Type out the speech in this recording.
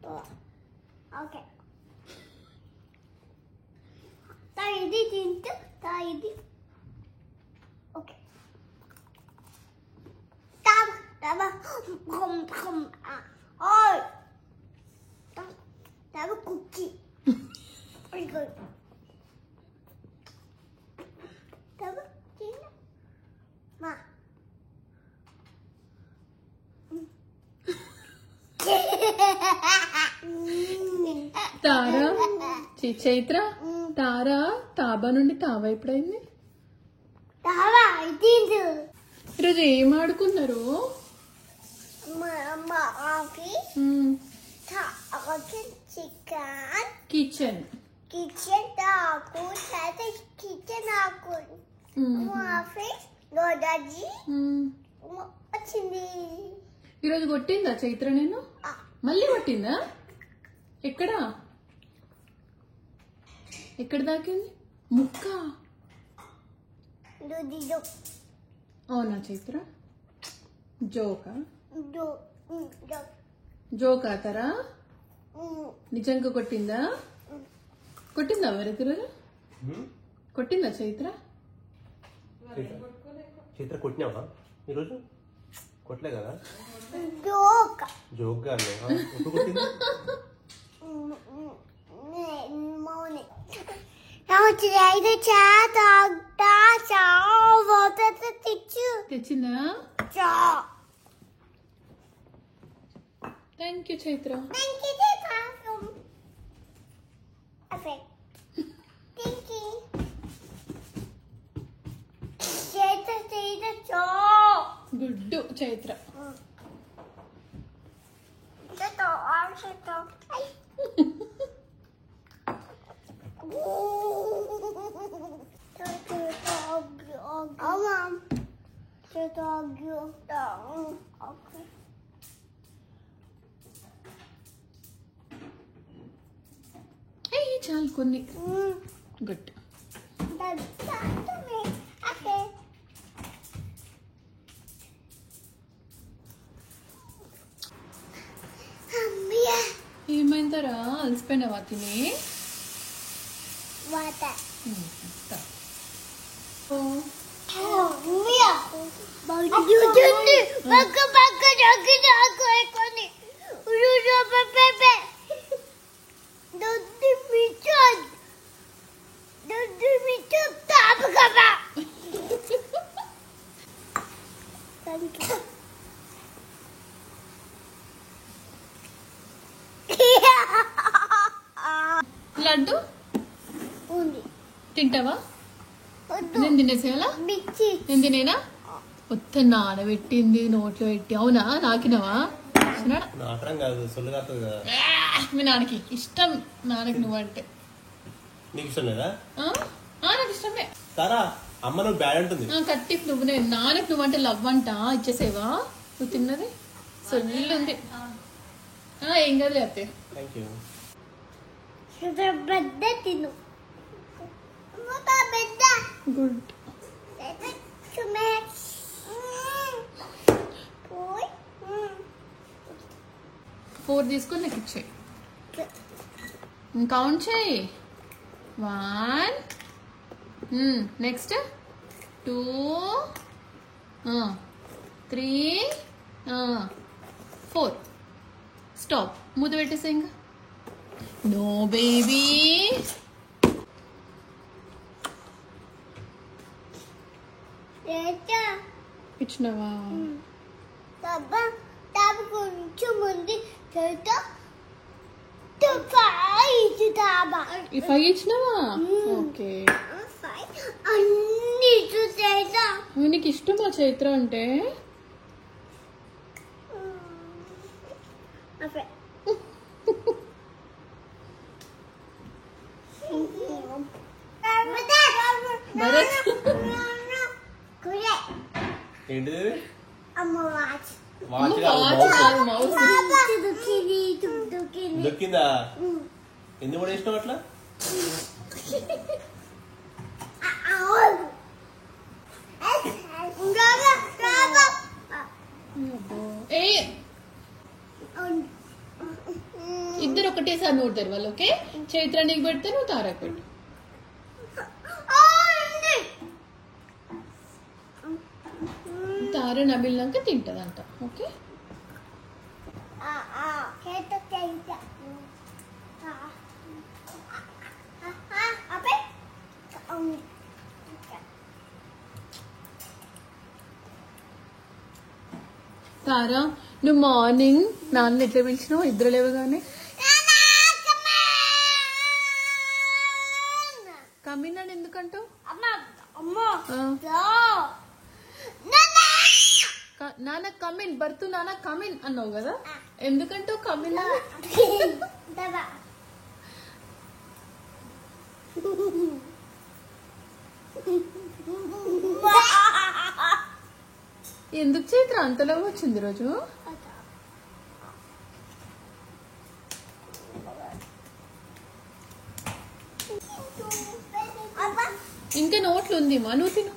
Okay. Tidy into tidy. Okay. Tama. Oh. Tama cookie. Very good. Tama. Tina. Ma. తారా చైత్ర తారా తాబా నుండి తావా ఎప్పుడైంది ఈరోజు ఏం ఆడుకున్నారు kitchen వచ్చింది ఈరోజు కొట్టిందా చైత్ర నేను మళ్ళీ కొట్టిందా ఎక్కడ దాకింది ముక్క అవునా చైత్ర జోకా తరా నిజంగా కొట్టిందా మరి ఈరోజు కొట్టిందా చైత్ర కొట్టినావా ఈరోజు కొట్టలే కదా జోక్గా ఎప్పుడు కొట్టింది తెచ్చిందా థ్యాంక్ యూ చైత్ర గుడ్డు చైత్ర చాలు కొన్ని గుడ్ ఏమైందరా అలసిపోయినావా తిని లడ్డు తింటావా నేను తినేసేవాలా నేను తినేనా మొత్తం నానబెట్టింది నోట్లో పెట్టి అవునా నాకినవా మీ నాన్నకి ఇష్టం నాన్నకి నువ్వంటే నీకు ఇష్టం లేదా నాకు ఇష్టమే అమ్మ నువ్వు బ్యాడ్ అంటుంది కట్టి నువ్వు నేను నాన్నకి నువ్వంటే లవ్ అంట ఇచ్చేసేవా నువ్వు తిన్నది సొల్లుంది ఏం కాదు లేకపోతే థ్యాంక్ యూ తిను గుడ్ 4 తీసుకొని నాకు ఇచ్చేయి కౌంట్ చేయి 1 నెక్స్ట్ 2 3 4 స్టాప్ మూత పెట్టేసా ఇంకా నో బేబీ ఇచ్చినవా కొంచెం ఉంది ఈ 5 ఇచ్చినవా ఓకే అన్ని నీకు ఇష్టమా చైత్ర అంటే ఏంటిది దొక్కిందా ఎందుకు కూడా ఇష్టం అట్లా ఇద్దరు ఒకటేసారి నోట్ తెరవాలి. ఓకే, చైత్ర నీకు పెడితే నువ్వు తారకు పెట్టు. తార నమిలినాక తింటదంట. ఓకే, తారా నువ్వు మార్నింగ్ నాన్న ఎట్లా పిలిచినావు ఇద్దరు లేవగానే? కమిన్ అని ఎందుకంటావు? నాన్న కమిన్, బర్తు నాన్న కమిన్ అన్నావు కదా, ఎందుకంటావు కమిన్? ఎందుకు చైత్ర అంతలో వచ్చింది రోజు? ఇంకా నోట్లు ఉంది మా, నువ్వు తిను.